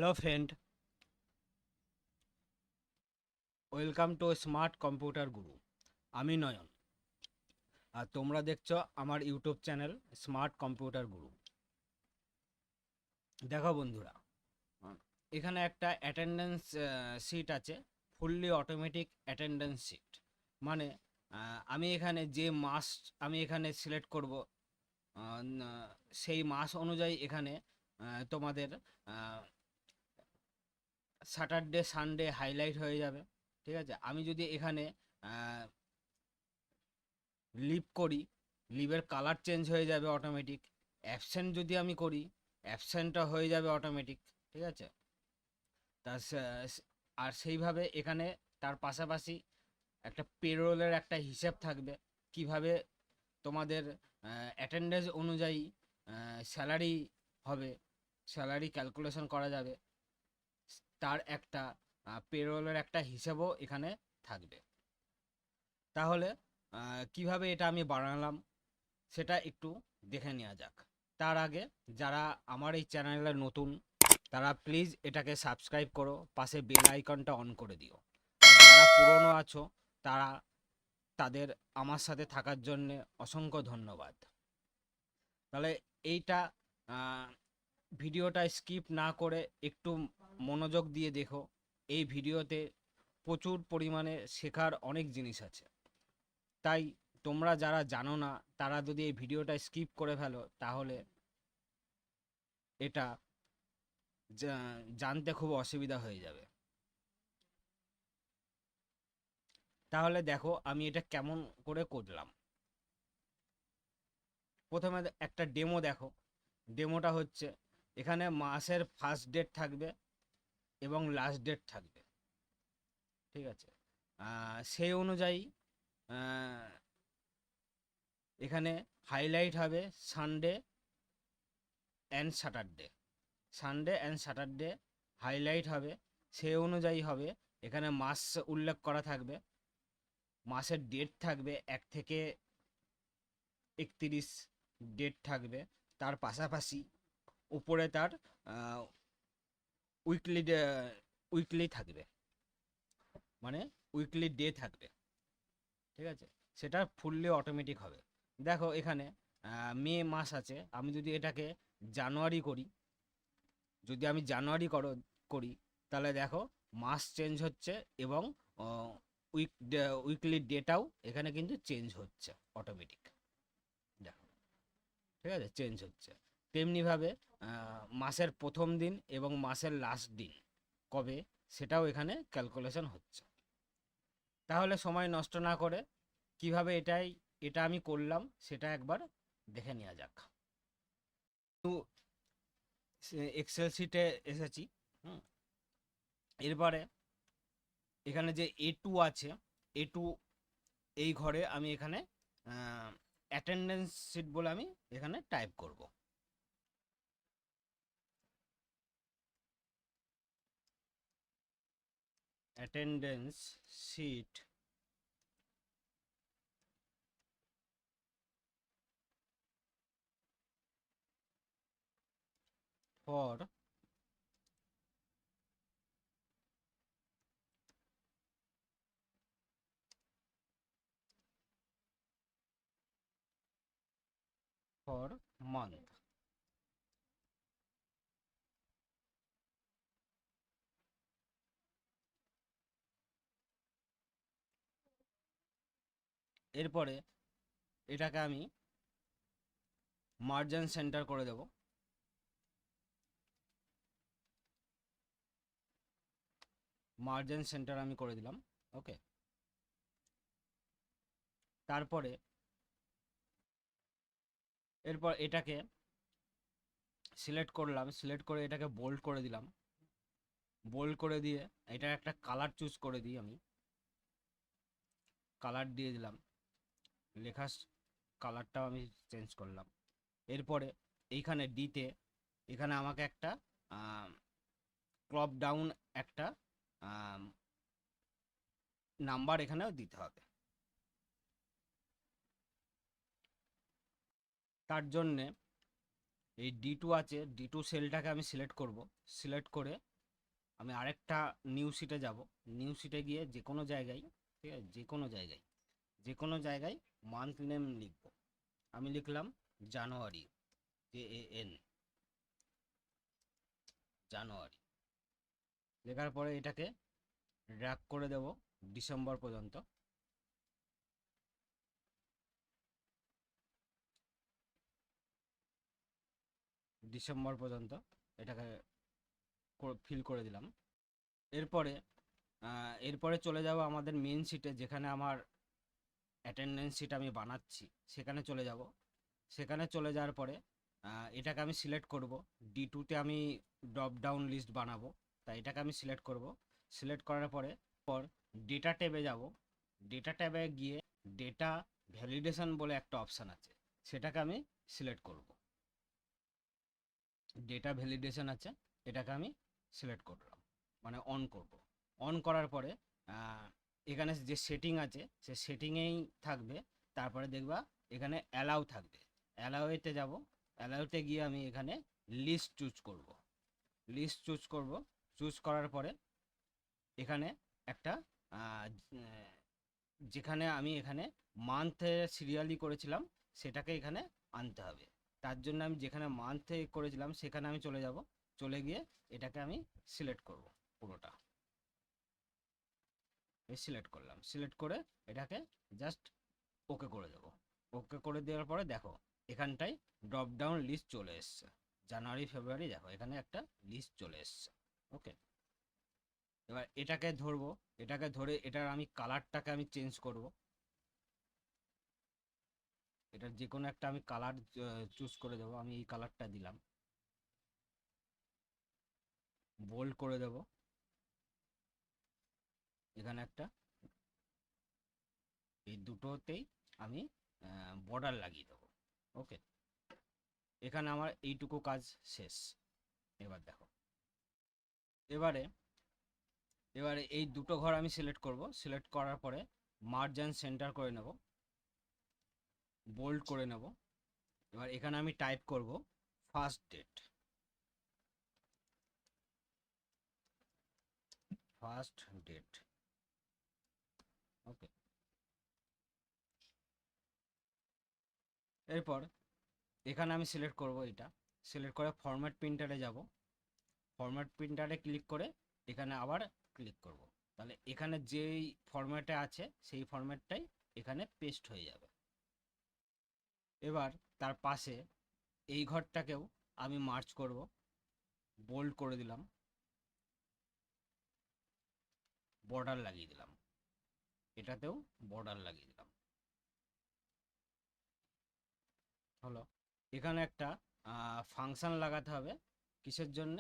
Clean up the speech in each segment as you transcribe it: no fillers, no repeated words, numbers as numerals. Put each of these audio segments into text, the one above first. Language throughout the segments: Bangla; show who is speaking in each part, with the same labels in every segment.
Speaker 1: Hello friend, welcome to smart computer গুরু। আমি নয়ন, আর তোমরা দেখছো আমার ইউটিউব চ্যানেল স্মার্ট কম্পিউটার গুরু। দেখো বন্ধুরা, এখানে একটা অ্যাটেন্ডেন্স শিট আছে, ফুললি অটোমেটিক অ্যাটেন্ডেন্স শিট। মানে আমি এখানে যে মাস আমি এখানে সিলেক্ট করব, সেই মাস অনুযায়ী এখানে তোমাদের স্যাটারডে সানডে হাইলাইট হয়ে যাবে। ঠিক আছে, আমি যদি এখানে লিভ করি, লিভের কালার চেঞ্জ হয়ে যাবে অটোমেটিক। অ্যাবসেন্ট যদি আমি করি, অ্যাবসেন্টটা হয়ে যাবে অটোমেটিক। ঠিক আছে, তা আর সেইভাবে এখানে তার পাশাপাশি একটা পেরোলের একটা হিসেব থাকবে, কিভাবে তোমাদের অ্যাটেন্ডেন্স অনুযায়ী স্যালারি হবে, স্যালারি ক্যালকুলেশন করা যাবে, তার একটা পেরোলের একটা হিসেবও এখানে থাকবে। তাহলে কিভাবে এটা আমি বানালাম সেটা একটু দেখে নেওয়া যাক। তার আগে যারা আমার এই চ্যানেলে নতুন, তারা প্লিজ এটাকে সাবস্ক্রাইব করো, পাশে বেল আইকনটা অন করে দিও। আর যারা পুরনো আছো, তারা তাদের আমার সাথে থাকার জন্যে অসংখ্য ধন্যবাদ। তাহলে এইটা ভিডিওটা স্কিপ না করে একটু মনোযোগ দিয়ে দেখো। এই ভিডিওতে প্রচুর পরিমাণে শেখার অনেক জিনিস আছে। তাই তোমরা যারা জানো না, তারা যদি এই ভিডিওটা স্কিপ করে ফেলো, তাহলে এটা জানতে খুব অসুবিধা হয়ে যাবে। তাহলে দেখো আমি এটা কেমন করে করলাম। প্রথমে একটা ডেমো দেখো। ডেমোটা হচ্ছে, এখানে মাসের ফার্স্ট ডেট থাকবে এবং লাস্ট ডেট থাকবে। ঠিক আছে, সেই অনুযায়ী এখানে হাইলাইট হবে Sunday and Saturday. Sunday and Saturday highlight হবে, সেই অনুযায়ী হবে। এখানে মাস উল্লেখ করা থাকবে, মাসের ডেট থাকবে 1 থেকে 31 ডেট থাকবে। তার পাশাপাশি উপরে তার উইকলি উইকলি থাকবে, মানে উইকলি ডে থাকবে। ঠিক আছে, সেটা ফুললি অটোমেটিক হবে। দেখো এখানে মে মাস আছে, আমি যদি এটাকে জানুয়ারি করি, যদি আমি জানুয়ারি করি, তাহলে দেখো মাস চেঞ্জ হচ্ছে এবং উইকলি ডেটাও এখানে কিন্তু চেঞ্জ হচ্ছে অটোমেটিক। দেখো, ঠিক আছে, চেঞ্জ হচ্ছে। তেমনিভাবে মাসের প্রথম দিন এবং মাসের লাস্ট দিন কবে, সেটাও এখানে ক্যালকুলেশন হচ্ছে। তাহলে সময় নষ্ট না করে কিভাবে এটা আমি করলাম সেটা একবার দেখে নেওয়া যাক। তো এক্সেল শিটে এসেছি। হুম, এরপরে এখানে যে A2 আছে, A2 এই ঘরে আমি এখানে অ্যাটেন্ডেন্স শিট বলে আমি এখানে টাইপ করব। Attendance sheet for month. এরপরে এটাকে আমি মার্জিন সেন্টার করে দেব। মার্জিন সেন্টার আমি করে দিলাম। ওকে, তারপরে এরপর এটাকে সিলেক্ট করলাম, সিলেক্ট করে এটাকে বোল্ড করে দিলাম। বোল্ড করে দিয়ে এটা একটা কালার চুজ করে দিই, আমি কালার দিয়ে দিলাম। লেখার কালারটাও আমি চেঞ্জ করলাম। এরপরে এইখানে ডিতে এখানে আমাকে একটা ক্রপ ডাউন একটা নাম্বার এখানেও দিতে হবে। তার জন্যে এই D2 আছে, D2 সেলটাকে আমি সিলেক্ট করব। সিলেক্ট করে আমি আরেকটা নিউ শিটে যাব। নিউ শিটে গিয়ে যে কোনো জায়গায়, ঠিক আছে, যে কোনো জায়গায় মান্থ নেম লিখব। আমি লিখলাম জানুয়ারি, JAN, জানুয়ারি। লেখার পরে এটাকে ড্র্যাগ করে দেব ডিসেম্বর পর্যন্ত। ডিসেম্বর পর্যন্ত এটাকে ফিল করে দিলাম। এরপরে চলে যাব আমাদের মেন শিটে, যেখানে আমার অ্যাটেন্ডেন্স শিট আমি বানাচ্ছি, সেখানে চলে যাব। সেখানে চলে যাওয়ার পরে এটাকে আমি সিলেক্ট করব। D2-তে আমি ড্রপ ডাউন লিস্ট বানাবো, তাই এটাকে আমি সিলেক্ট করব। সিলেক্ট করার পর ডেটা ট্যাবে যাব। ডেটা ট্যাবে গিয়ে ডেটা ভ্যালিডেশন বলে একটা অপশান আছে, সেটাকে আমি সিলেক্ট করব। ডেটা ভ্যালিডেশন আছে, এটাকে আমি সিলেক্ট করলাম, মানে অন করব। অন করার পরে এখানে যে সেটিং আছে সে সেটিংয়েই থাকবে। তারপরে দেখবা এখানে অ্যালাউ থাকবে। অ্যালাউতে যাব। অ্যালাউতে গিয়ে আমি এখানে লিস্ট চুজ করব। লিস্ট চুজ করব। চুজ করার পরে এখানে একটা যেখানে আমি এখানে মান্থে সিরিয়ালি করেছিলাম সেটাকে এখানে আনতে হবে। তার জন্য আমি যেখানে মান্থে করেছিলাম সেখানে আমি চলে যাব। চলে গিয়ে এটাকে আমি সিলেক্ট করব পুরোটা। সিলেক্ট করলাম। সিলেক্ট করে এটাকে জাস্ট ওকে করে দেবো। ওকে করে দেওয়ার পরে দেখো এখানটায় ড্রপ ডাউন লিস্ট চলে এসছে। জানুয়ারি ফেব্রুয়ারি, দেখো এখানে একটা লিস্ট চলে এসছে। ওকে, এবার এটাকে ধরবো। এটাকে ধরে এটার আমি কালারটাকে আমি চেঞ্জ করব। এটার যে কোনো একটা আমি কালার চুজ করে দেবো। আমি এই কালারটা দিলাম, বোল্ড করে দেব। এখানে একটা, এই দুটোতেই আমি বর্ডার লাগিয়ে দেবো। ওকে, এখানে আমার এইটুকু কাজ শেষ। এবার দেখো, এবারে এবারে এই দুটো ঘর আমি সিলেক্ট করব। সিলেক্ট করার পরে মার্জ অ্যান্ড সেন্টার করে নেব, বোল্ড করে নেব। এবার এখানে আমি টাইপ করব ফার্স্ট ডেট, ফার্স্ট ডেট। ওকে, এরপর এখানে আমি সিলেক্ট করব এটা। সিলেক্ট করে ফরম্যাট প্রিন্টারে যাব। ফরম্যাট প্রিন্টারে ক্লিক করে এখানে আবার ক্লিক করব। তাহলে এখানে যেই ফরম্যাটে আছে সেই ফরম্যাটটাই এখানে পেস্ট হয়ে যাবে। এবার তার পাশে এই ঘরটাকেও আমি মার্চ করব। বোল্ড করে দিলাম, বর্ডার লাগিয়ে দিলাম। এটাতেও বর্ডার লাগিয়ে দিলাম। হলো, এখানে একটা ফাংশন লাগাতে হবে। কিসের জন্য?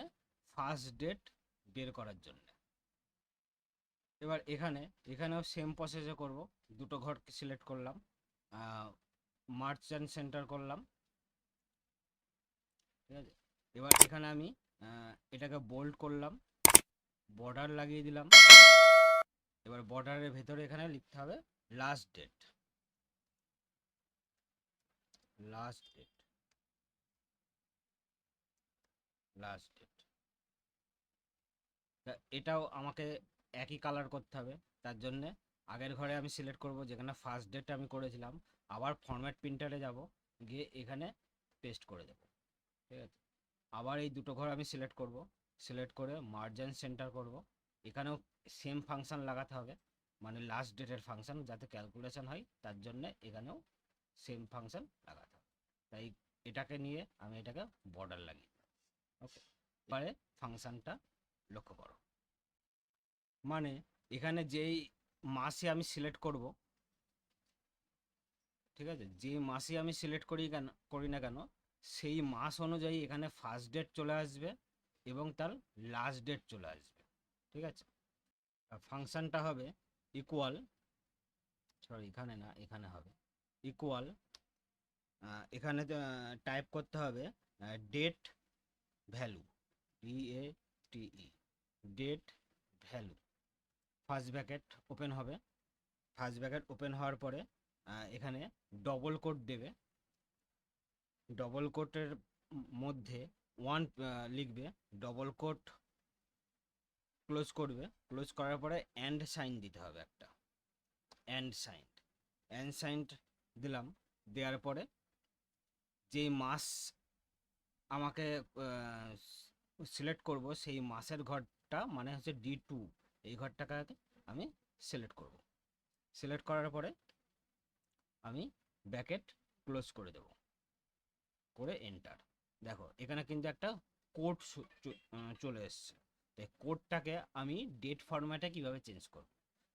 Speaker 1: ফার্স্ট ডেট বের করার জন্য। এবার এখানেও সেম প্রসেসে করব। দুটো ঘর সিলেক্ট করলাম, মার্চেন্ট সেন্টার করলাম, ঠিক আছে। এবার এখানে আমি এটাকে বোল্ড করলাম, বর্ডার লাগিয়ে দিলাম। এবার বর্ডারের ভেতরে এখানে লিখতে হবে last date, last date, last date. এটাও আমাকে একই কালার করতে হবে। তার জন্যে আগের ঘরে আমি সিলেক্ট করব যেখানে ফার্স্ট ডেট আমি করেছিলাম, আবার ফরম্যাট প্রিন্টারে যাব, গিয়ে এখানে পেস্ট করে দেব, ঠিক আছে। আবার এই দুটো ঘর আমি সিলেক্ট করব। সিলেক্ট করে মার্জ অ্যান্ড সেন্টার করব। এখানেও সেম ফাংশন লাগাতে হবে, মানে লাস্ট ডেটের ফাংশন যাতে ক্যালকুলেশন হয়, তার জন্য এখানেও সেম ফাংশন লাগাতে হবে। তাই এটাকে নিয়ে আমি এটাকে বর্ডার লাগিয়ে দিই। ওকে, এবারে ফাংশনটা লক্ষ্য করো। মানে এখানে যেই মাসে আমি সিলেক্ট করব, ঠিক আছে, যে মাসে আমি সিলেক্ট করি না কেন সেই মাস অনুযায়ী এখানে ফার্স্ট ডেট চলে আসবে এবং তার লাস্ট ডেট চলে আসবে, ঠিক আছে। ফাংশনটা হবে ইকুয়াল, সরি এখানে না, এখানে হবে ইকুয়াল। এখানে টাইপ করতে হবে date value, DATE, date value. First bracket open হবে। ফার্স্ট ব্র্যাকেট ওপেন হওয়ার পরে এখানে ডবল কোট দেবে। ডবল কোটের মধ্যে ওয়ান লিখবে, ডবল কোট ক্লোজ করবে, ক্লোজ করার পরে অ্যান্ড সাইন দিতে হবে একটা, অ্যান্ড সাইন দিলাম। দেওয়ার পরে যেই মাস আমাকে সিলেক্ট করব সেই মাসের ঘরটা মানে হচ্ছে D2, এই ঘরটাকে আমি সিলেক্ট করব। সিলেক্ট করার পরে আমি ব্র্যাকেট ক্লোজ করে দেব, করে এন্টার। দেখো এখানে কিন্তু একটা কোড চলে এসছে। তাই কোডটাকে আমি ডেট ফরম্যাটে কিভাবে চেঞ্জ করব?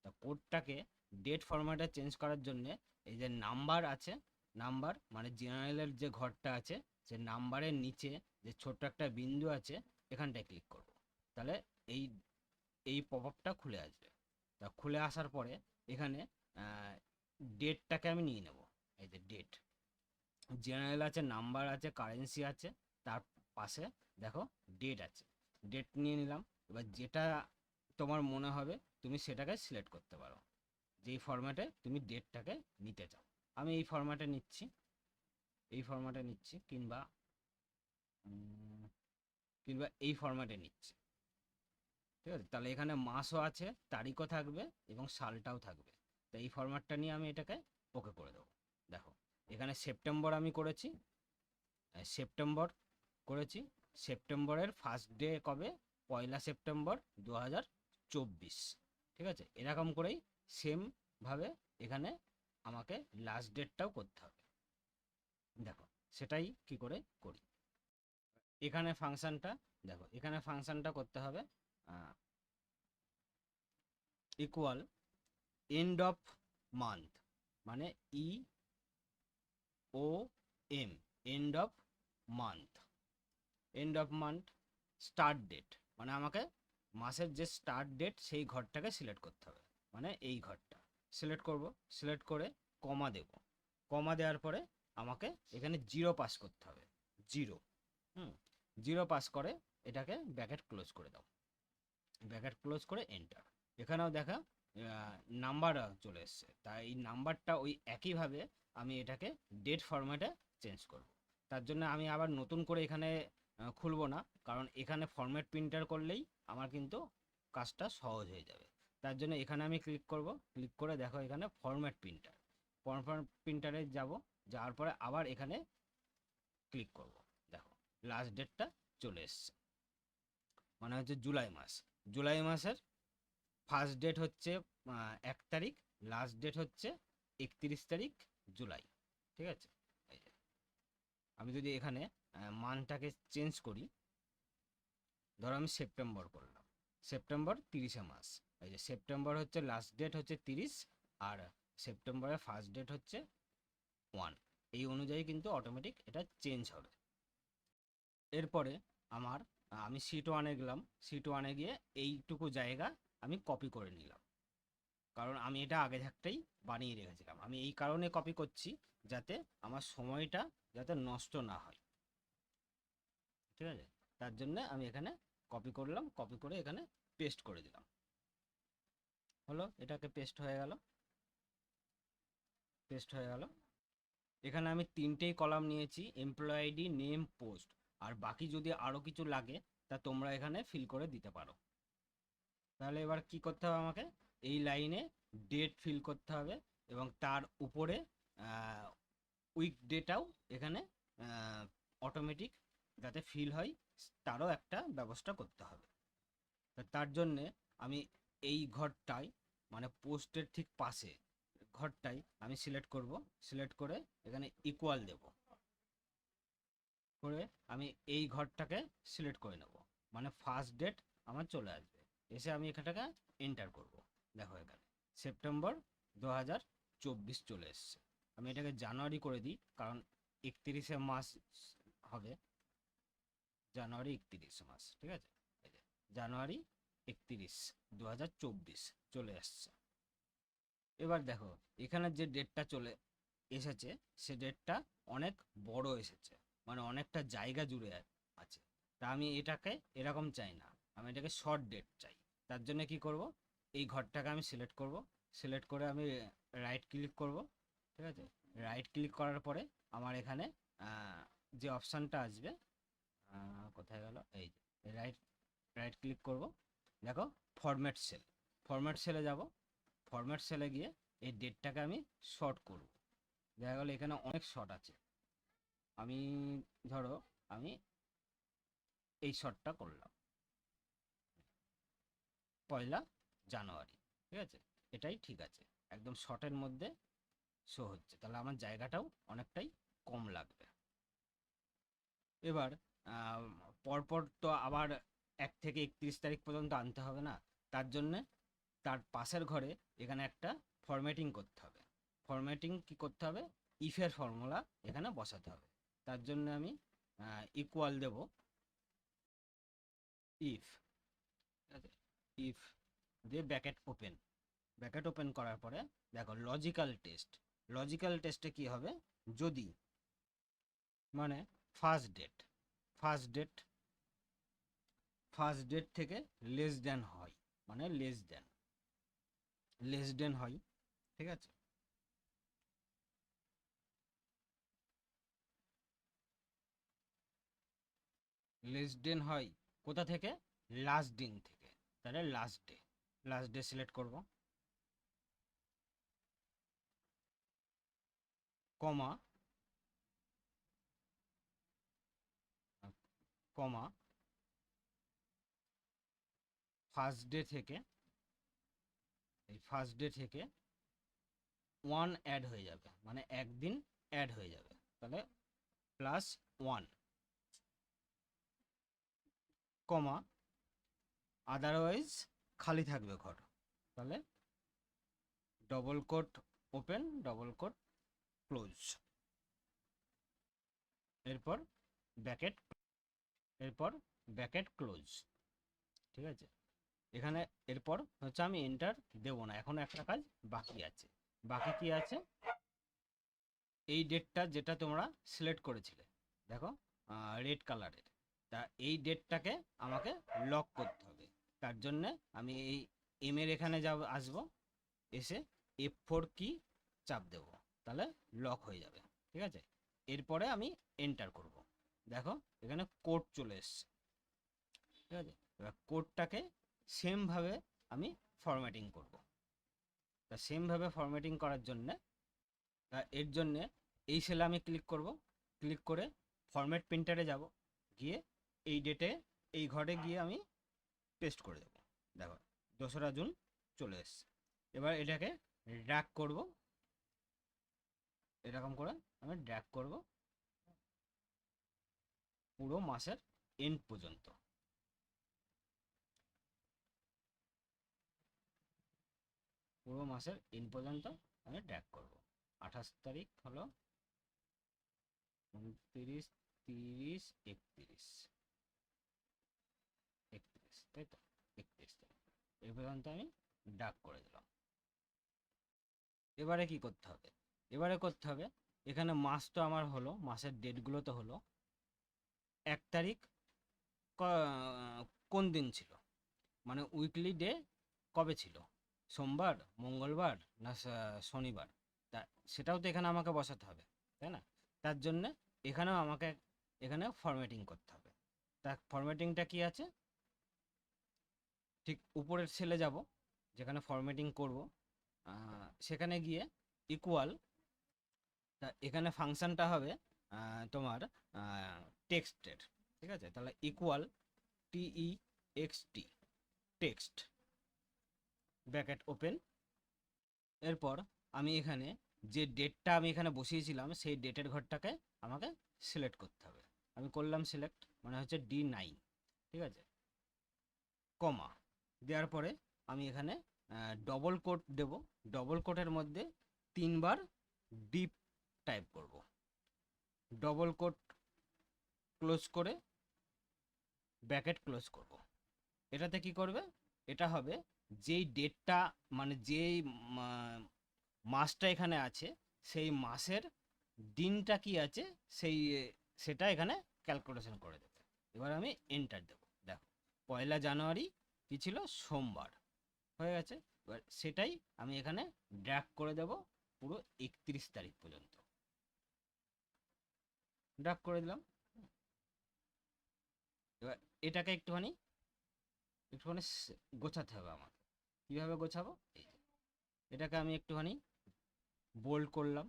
Speaker 1: তা কোডটাকে ডেট ফরম্যাটে চেঞ্জ করার জন্য এই যে নাম্বার আছে, নাম্বার মানে জেনারেলের যে ঘরটা আছে, যে নাম্বারের নিচে যে ছোট্ট একটা বিন্দু আছে এখানটায় ক্লিক করব। তাহলে এই এই পপআপটা খুলে আসবে। তা খুলে আসার পরে এখানে ডেটটাকে আমি নিয়ে নেব। এই যে ডেট, জেনারেল আছে, নাম্বার আছে, কারেন্সি আছে, তার পাশে দেখো ডেট আছে, ডেট নিয়ে নিলাম। এবার যেটা তোমার মনে হবে তুমি সেটাকে সিলেক্ট করতে পারো, যেই ফরম্যাটে তুমি ডেটটাকে নিতে চাও। আমি এই ফরম্যাটে নিচ্ছি, কিংবা এই ফরম্যাটে নিচ্ছি, ঠিক আছে? তাহলে এখানে মাসও আছে, তারিখও থাকবে এবং সালটাও থাকবে। তো এই ফরম্যাটটা নিয়ে আমি এটাকে ওকে করে দেবো। দেখো এখানে সেপ্টেম্বর আমি করেছি, সেপ্টেম্বরের ফার্স্ট ডে কবে? 1 সেপ্টেম্বর 2024, ঠিক আছে? এরকম করেই সেম ভাবে এখানে আমাকে লাস্ট ডেটটাও করতে হবে। দেখো সেটাই কি করে করি। এখানে ফাংশনটা দেখো, এখানে ফাংশনটা করতে হবে ইকুয়াল এন্ড অফ মান্থ, মানে EOM, end of month, start date মানে আমাকে মাসের যে স্টার্ট ডেট সেই ঘরটাকে সিলেক্ট করতে হবে, মানে এই ঘরটা সিলেক্ট করব। সিলেক্ট করে কমা দেব, কমা দেওয়ার পরে আমাকে এখানে 0 পাস করতে হবে, 0। 0 পাস করে এটাকে ব্র্যাকেট ক্লোজ করে দাও, ব্র্যাকেট ক্লোজ করে এন্টার। এখানেও দেখা নাম্বার চলে এসছে, তাই এই নাম্বারটা ওই একইভাবে আমি এটাকে ডেট ফরম্যাটে চেঞ্জ করব। তার জন্য আমি আবার নতুন করে এখানে খুলবো না, কারণ এখানে ফরম্যাট প্রিন্টার করলেই আমার কিন্তু কাজটা সহজ হয়ে যাবে। তার জন্য এখানে আমি ক্লিক করব, ক্লিক করে দেখো এখানে ফরম্যাট প্রিন্টারে যাব, যাওয়ার পরে আবার এখানে ক্লিক করব। দেখো লাস্ট ডেটটা চলে এসছে, মানে হচ্ছে জুলাই মাসের ফার্স্ট ডেট হচ্ছে 1 তারিখ, লাস্ট ডেট হচ্ছে 31 তারিখ জুলাই, ঠিক আছে? এই যে আমি যদি এখানে মানটাকে চেঞ্জ করি, ধরো আমি সেপ্টেম্বর করলাম, সেপ্টেম্বর 30 মাস, এই যে সেপ্টেম্বর হচ্ছে লাস্ট ডেট হচ্ছে 30, আর সেপ্টেম্বরের ফার্স্ট ডেট হচ্ছে 1, এই অনুযায়ী কিন্তু অটোমেটিক এটা চেঞ্জ হবে। এরপরে আমি শিট 1-এ গেলাম, শিট 1-এ গিয়ে এইটুকু জায়গা আমি কপি করে নিলাম, কারণ আমি এটা আগে থাকতেই বানিয়ে রেখেছিলাম। আমি এই কারণে কপি করছি যাতে আমার সময়টা যাতে নষ্ট না হয়, ঠিক আছে? তার জন্য আমি এখানে কপি করলাম, কপি করে এখানে পেস্ট করে দিলাম, হলো, এটাকে পেস্ট হয়ে গেল। এখানে আমি 3টেই কলাম নিয়েছি, এমপ্লয় আইডি, নেম, পোস্ট, আর বাকি যদি আরও কিছু লাগে তা তোমরা এখানে ফিল করে দিতে পারো। তাহলে এবার কি করতে হবে, আমাকে এই লাইনে ডেট ফিল করতে হবে এবং তার উপরে উইক ডেটাও এখানে অটোমেটিক যাতে ফিল হয় তারও একটা ব্যবস্থা করতে হবে। তার জন্যে আমি এই ঘরটায় মানে পোস্টের ঠিক পাশে ঘরটাই আমি সিলেক্ট করব, সিলেক্ট করে এখানে ইকুয়াল দেব, করে আমি এই ঘরটাকে সিলেক্ট করে নেব, মানে ফার্স্ট ডেট আমার চলে আসবে। এসে আমি এখানটাকে এন্টার করব। দেখো এখানে সেপ্টেম্বর 2024 চলে এসছে। আমি এটাকে জানুয়ারি করে দিই, কারণ 31 মাস হবে, জানুয়ারি 31 মাস, ঠিক আছে? এই যে জানুয়ারি 31, 2024 চলে আসছে। এবার দেখো এখানে যে ডেটটা চলে এসেছে সে ডেটটা অনেক বড় এসেছে, মানে অনেকটা জায়গা জুড়ে আছে। তা আমি এটাকে এরকম চাই না, আমি এটাকে শর্ট ডেট চাই। তার জন্য কি করব, এই ঘরটাকে আমি সিলেক্ট করব, সিলেক্ট করে আমি রাইট ক্লিক করব, ঠিক আছে? রাইট ক্লিক করার পরে আমার এখানে যে অপশানটা আসবে, কোথায় গেল, এই যে রাইট ক্লিক করব, দেখো ফরম্যাট সেল, ফরম্যাট সেলে যাব, ফরম্যাট সেলে গিয়ে এই ডেটটাকে আমি শর্ট করব। দেখা গেল এখানে অনেক শর্ট আছে, আমি ধরো আমি এই শর্টটা করলাম 1 জানুয়ারি, ঠিক আছে, এটাই ঠিক আছে, একদম শর্টের মধ্যে শো হচ্ছে, তাহলে আমার জায়গাটাও অনেকটাই কম লাগবে। এবার পরপর তো আবার 1 থেকে 31 তারিখ পর্যন্ত আনতে হবে না, তার জন্যে তার পাশের ঘরে এখানে একটা ফরম্যাটিং করতে হবে। ফরম্যাটিং কি করতে হবে, ইফের ফর্মুলা এখানে বসাতে হবে। তার জন্য আমি ইকুয়াল দেব ইফ, ঠিক আছে, ইফ দিয়ে ব্র্যাকেট ওপেন, ব্র্যাকেট ওপেন করার পরে দেখো লজিক্যাল টেস্ট, লজিক্যাল টেস্টে কি হবে, যদি মানে first date, first date, first date থেকে লেস দেন হয়, মানে লেস দেন, লেস দেন হয়, ঠিক আছে, লেস দেন হয় কোথা থেকে, লাস্ট দিন থেকে, তাহলে last day, last day select করব, কমা, কমা ফার্স্ট ডে থেকে, এই ফার্স্ট ডে থেকে 1 অ্যাড হয়ে যাবে, মানে একদিন অ্যাড হয়ে যাবে, তাহলে +1, কমা আদারওয়াইজ খালি থাকবে ঘর, তাহলে double quote open, double quote close, এরপর ব্র্যাকেট, এরপর ব্র্যাকেট ক্লোজ, ঠিক আছে। এখানে এরপর হচ্ছে আমি এন্টার দেব না, এখন একটা কাজ বাকি আছে, বাকি কি আছে, এই ডেটটা যেটা তোমরা সিলেক্ট করেছিলে, দেখো রেড কালারের, তা এই ডেটটাকে আমাকে লক করতে হবে, তার জন্যে আমি এই এর এখানে যাব, আসবো, এসে F4 কি চাপ দেব, তাহলে লক হয়ে যাবে, ঠিক আছে। এরপরে আমি এন্টার করব, দেখো এখানে কোড চলে এসছে, ঠিক আছে। এবার কোডটাকে সেমভাবে আমি ফরম্যাটিং করব, তা সেমভাবে ফরম্যাটিং করার জন্যে, তা এর জন্যে এই সেলে আমি ক্লিক করব, ক্লিক করে ফরম্যাট প্রিন্টারে যাব, গিয়ে এই ডেটে এই ঘরে গিয়ে আমি পেস্ট করে দেবো, দেখো 2রা জুন চলে এসছে। এবার এটাকে ড্র্যাগ করব, এরকম করে আমি ড্র্যাগ করব পুরো মাসের এন্ড পর্যন্ত, পুরো মাসের এন্ড পর্যন্ত আমি ড্র্যাগ করব। 28 তারিখ হলো, 29, 30, 31, 31, তাই তো, 31 তারিখ এই পর্যন্ত আমি ড্র্যাগ করে দিলাম। এবারে কি করতে হবে, এবারে করতে হবে, এখানে মাস তো আমার হলো, মাসের ডেটগুলো তো হলো, 1 তারিখ কোন দিন ছিল, মানে উইকলি ডে কবে ছিল, সোমবার, মঙ্গলবার না শনিবার, তা সেটাও তো এখানে আমাকে বসাতে হবে, তাই না, তার জন্যে এখানেও আমাকে এখানে ফরম্যাটিং করতে হবে। তা ফরম্যাটিংটা কি আছে, ঠিক উপরের সেলে যাব, যেখানে ফরম্যাটিং করব, সেখানে গিয়ে ইকুয়াল, তা এখানে ফাংশনটা হবে তোমার টেক্সটের, ঠিক আছে, তাহলে equal TEXT, text, bracket open, এরপর আমি এখানে যে ডেটটা আমি এখানে বসিয়েছিলাম সেই ডেটের ঘরটাকে আমাকে সিলেক্ট করতে হবে, আমি করলাম সিলেক্ট, মানে হচ্ছে D9, ঠিক আছে, কমা দেওয়ার পরে আমি এখানে ডবল কোট দেব, ডবল কোটের মধ্যে 3বার ডিপ টাইপ করব, ডবল কোট ক্লোজ করে ব্র্যাকেট ক্লোজ করব। এটাতে কি করবে, এটা হবে যেই ডেটটা, মানে যেই মাসটা এখানে আছে সেই মাসের দিনটা কি আছে সেই সেটা এখানে ক্যালকুলেশন করে দেবে। এবার আমি এন্টার দেব, দেখো 1 জানুয়ারি কি ছিল, সোমবার হয়ে গেছে। এবার সেটাই আমি এখানে ড্র্যাগ করে দেব পুরো 31 তারিখ পর্যন্ত, ড্র্যাগ করে দিলাম। এবার এটাকে একটুখানি একটুখানি গোছাতে হবে আমাকে। কীভাবে গোছাবো? এই যে এটাকে আমি একটুখানি বোল্ড করলাম,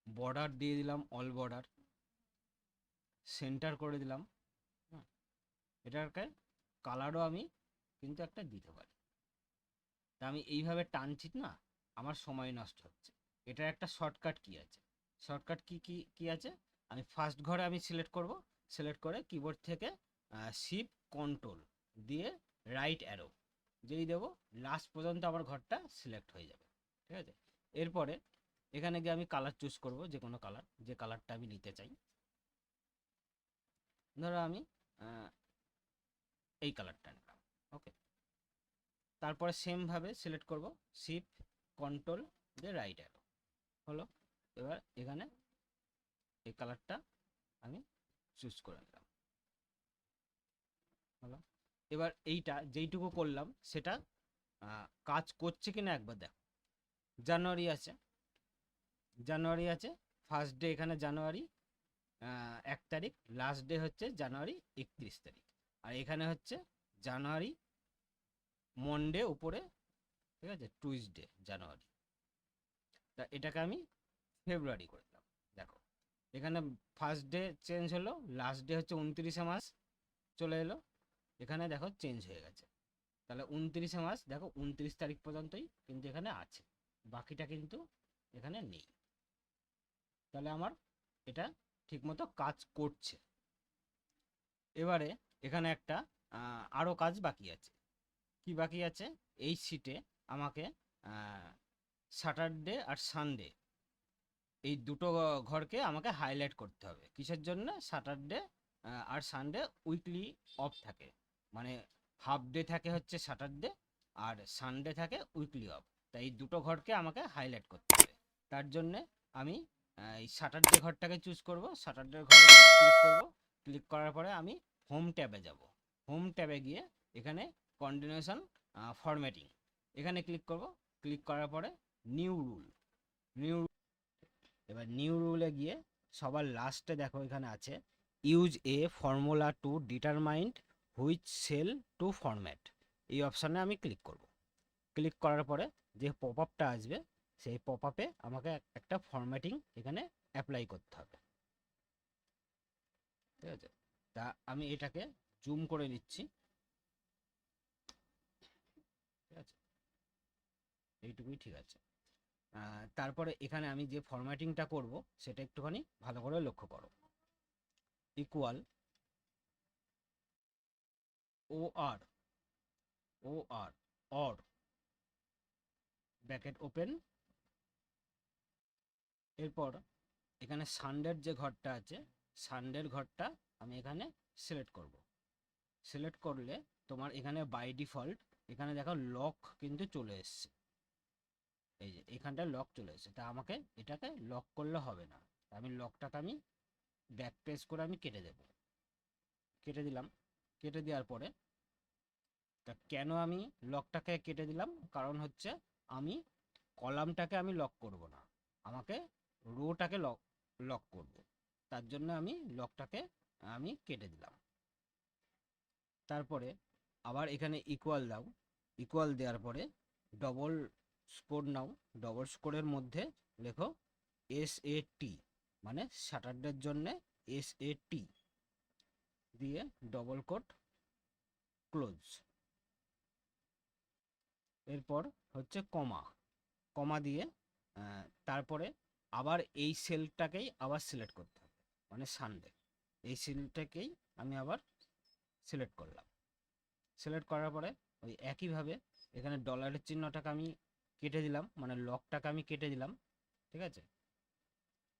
Speaker 1: বর্ডার দিয়ে দিলাম, অল বর্ডার সেন্টার করে দিলাম। হ্যাঁ, এটাকে কালারও আমি কিন্তু একটা দিতে পারি। তা আমি এইভাবে টানছি না, আমার সময় নষ্ট হচ্ছে। এটার একটা শর্টকাট কি আছে, শর্টকাট কি আছে, আমি ফার্স্ট ঘরে আমি সিলেক্ট করব, সিলেক্ট করে কিবোর্ড থেকে শিফট কন্ট্রোল দিয়ে রাইট অ্যারো যেই দেবো, লাস্ট পর্যন্ত আমার ঘরটা সিলেক্ট হয়ে যাবে। ঠিক আছে, এরপরে এখানে গিয়ে আমি কালার চুজ করব, যে কোনো কালার, যে কালারটা আমি নিতে চাই। ধরো আমি এই কালারটা নিলাম। ওকে, তারপরে সেমভাবে সিলেক্ট করব, শিফট কন্ট্রোল দিয়ে রাইট অ্যারো হলো। এবার এখানে এই কালারটা আমি চুজ করে নিলাম, হলো। এবার এইটা যেইটুকু করলাম সেটা কাজ করছে কিনা একবার দেখো। জানুয়ারি আছে, জানুয়ারি আছে, ফার্স্ট ডে এখানে জানুয়ারি 1 তারিখ, লাস্ট ডে হচ্ছে জানুয়ারি 31 তারিখ, আর এখানে হচ্ছে জানুয়ারি মনডে উপরে, ঠিক আছে, টুইসডে জানুয়ারি। তা এটাকে আমি ফেব্রুয়ারি করে দিলাম। দেখো এখানে ফার্স্ট ডে চেঞ্জ হলো, লাস্ট ডে হচ্ছে 29শে মাস চলে এলো, এখানে দেখো চেঞ্জ হয়ে গেছে। তাহলে 29শে মাস দেখো 29 তারিখ পর্যন্তই কিন্তু এখানে আছে, বাকিটা কিন্তু এখানে নেই। তাহলে আমার এটা ঠিকমতো কাজ করছে। এবারে এখানে একটা আরও কাজ বাকি আছে। কি বাকি আছে? এই শিটে আমাকে স্যাটারডে আর সানডে এই দুটো ঘরকে আমাকে হাইলাইট করতে হবে। কিসের জন্য? স্যাটারডে আর সানডে উইকলি অফ থাকে, মানে হাফ ডে থাকে হচ্ছে স্যাটারডে, আর সানডে থাকে উইকলি অফ। তাই এই দুটো ঘরকে আমাকে হাইলাইট করতে হবে। তার জন্যে আমি এই স্যাটারডে ঘরটাকে চুজ করব, স্যাটারডে ঘরে ক্লিক করব। ক্লিক করার পরে আমি হোম ট্যাবে যাব। হোম ট্যাবে গিয়ে এখানে কন্টিনিউশন ফরম্যাটিং এখানে ক্লিক করব। ক্লিক করার পরে নিউ রুল, নিউ, এবার নিউ রুলে গিয়ে সবার লাস্টে দেখো এখানে আছে use a formula to determine which cell to format. এই অপশানে আমি ক্লিক করব। ক্লিক করার পরে যে পপ আপটা আসবে, সেই পপ আপে আমাকে একটা ফরম্যাটিং এখানে অ্যাপ্লাই করতে হবে। ঠিক আছে, তা আমি এটাকে জুম করে নিচ্ছি। ঠিক আছে, এইটুকুই ঠিক আছে। তারপরে এখানে আমি যে ফরম্যাটিংটা করব সেটা একটুখানি ভালো করে লক্ষ্য করো। Equal OR, OR, or, bracket open. এরপর এখানে সানডের যে ঘরটা আছে, সানডের ঘরটা আমি এখানে সিলেক্ট করব। সিলেক্ট করলে তোমার এখানে বাই ডিফল্ট এখানে দেখো লক কিন্তু চলে এসছে, এই যে এখানটায় লক চলে এসছে। তা আমাকে এটাকে লক করলে হবে না, আমি লকটাকে আমি ব্যাক প্রেস করে আমি কেটে দেব। কেটে দিলাম। কেটে দেওয়ার পরে তা কেন আমি লকটাকে কেটে দিলাম, কারণ হচ্ছে আমি কলামটাকে আমি লক করব না, আমাকে রোটাকে লক লক করব। তার জন্য আমি লকটাকে আমি কেটে দিলাম। তারপরে আবার এখানে ইকুয়াল দাও। ইকুয়াল দেওয়ার পরে ডবল স্কোর নাও। ডবল স্কোরের মধ্যে লেখো SAT, মানে স্যাটারডের জন্য SAT দিয়ে ডবল কোট ক্লোজ। এরপর হচ্ছে কমা, কমা দিয়ে তারপরে আবার এই সেলটাকেই আবার সিলেক্ট করতে হবে, মানে সানডে এই সেলটাকেই আমি আবার সিলেক্ট করলাম। সিলেক্ট করার পরে ওই একইভাবে এখানে ডলারের চিহ্নটাকে আমি কেটে দিলাম, মানে লকটাকে আমি কেটে দিলাম। ঠিক আছে,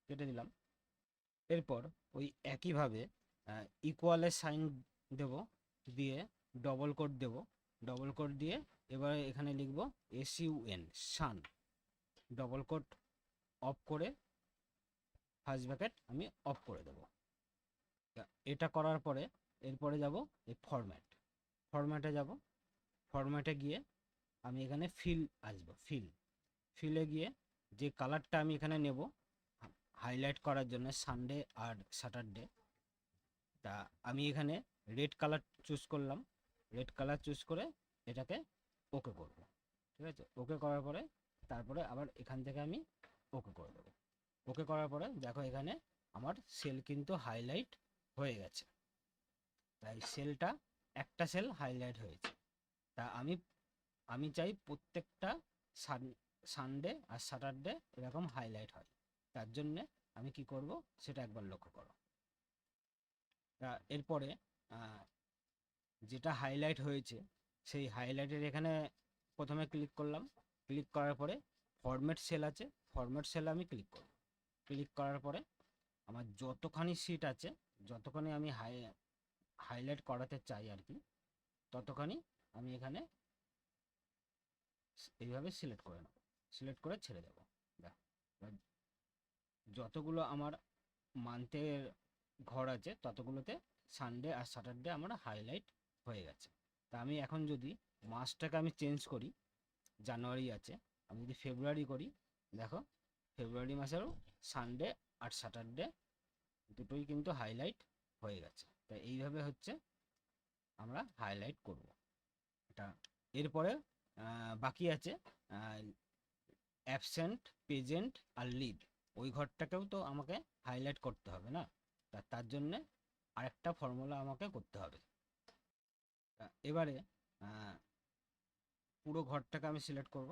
Speaker 1: কেটে দিলাম। এরপর ওই একইভাবে ইকুয়ালের সাইন দেব, দিয়ে ডবল কোট দেব। ডবল কোট দিয়ে এবার এখানে লিখব SUN, sun, double quote off করে ফার্স্ট ব্র্যাকেট আমি অফ করে দেব। এটা করার পরে এরপরে যাব এই ফরম্যাট, ফরম্যাটে যাব। ফরম্যাটে গিয়ে আমি এখানে ফিল আসবো, ফিলে গিয়ে যে কালারটা আমি এখানে নেব হাইলাইট করার জন্য সানডে আর স্যাটারডে, তা আমি এখানে রেড কালার চুজ করলাম, রেড কালার চুজ করে এটাকে ওকে করব। ঠিক আছে, ওকে করার পরে তারপরে আবার এখান থেকে আমি ওকে করে দেবো। ওকে করার পরে দেখো এখানে আমার সেল কিন্তু হাইলাইট হয়ে গেছে। তাই সেলটা একটা সেল হাইলাইট হয়েছে। তা আমি আমি চাই প্রত্যেকটা সানডে আর স্যাটারডে এরকম হাইলাইট হয়। তার জন্যে আমি কি করব সেটা একবার লক্ষ্য করো। তা এরপরে যেটা হাইলাইট হয়েছে সেই হাইলাইটের এখানে প্রথমে ক্লিক করলাম। ক্লিক করার পরে ফরম্যাট সেল আছে, ফরম্যাট সেলে আমি ক্লিক করব। ক্লিক করার পরে আমার যতখানি সিট আছে, যতখানি আমি হাইলাইট করাতে চাই আর কি, ততখানি আমি এখানে এইভাবে সিলেক্ট করে নেব, সিলেক্ট করে ছেড়ে দেবো। যতগুলো আমার মান্থের ঘর আছে ততগুলোতে সানডে আর স্যাটারডে আমার হাইলাইট হয়ে গেছে। তা আমি এখন যদি মাসটাকে আমি চেঞ্জ করি, জানুয়ারি আছে, আমি যদি ফেব্রুয়ারি করি, দেখো ফেব্রুয়ারি মাসেরও সানডে আর স্যাটারডে দুটোই কিন্তু হাইলাইট হয়ে গেছে। তাই এইভাবে হচ্ছে আমরা হাইলাইট করব এটা। এরপরে বাকি আছে অ্যাবসেন্ট, প্রেজেন্ট আর লিভ। ওই ঘরটাকেও তো আমাকে হাইলাইট করতে হবে না, তার জন্যে আরেকটা ফর্মুলা আমাকে করতে হবে। এবারে পুরো ঘরটাকে আমি সিলেক্ট করব,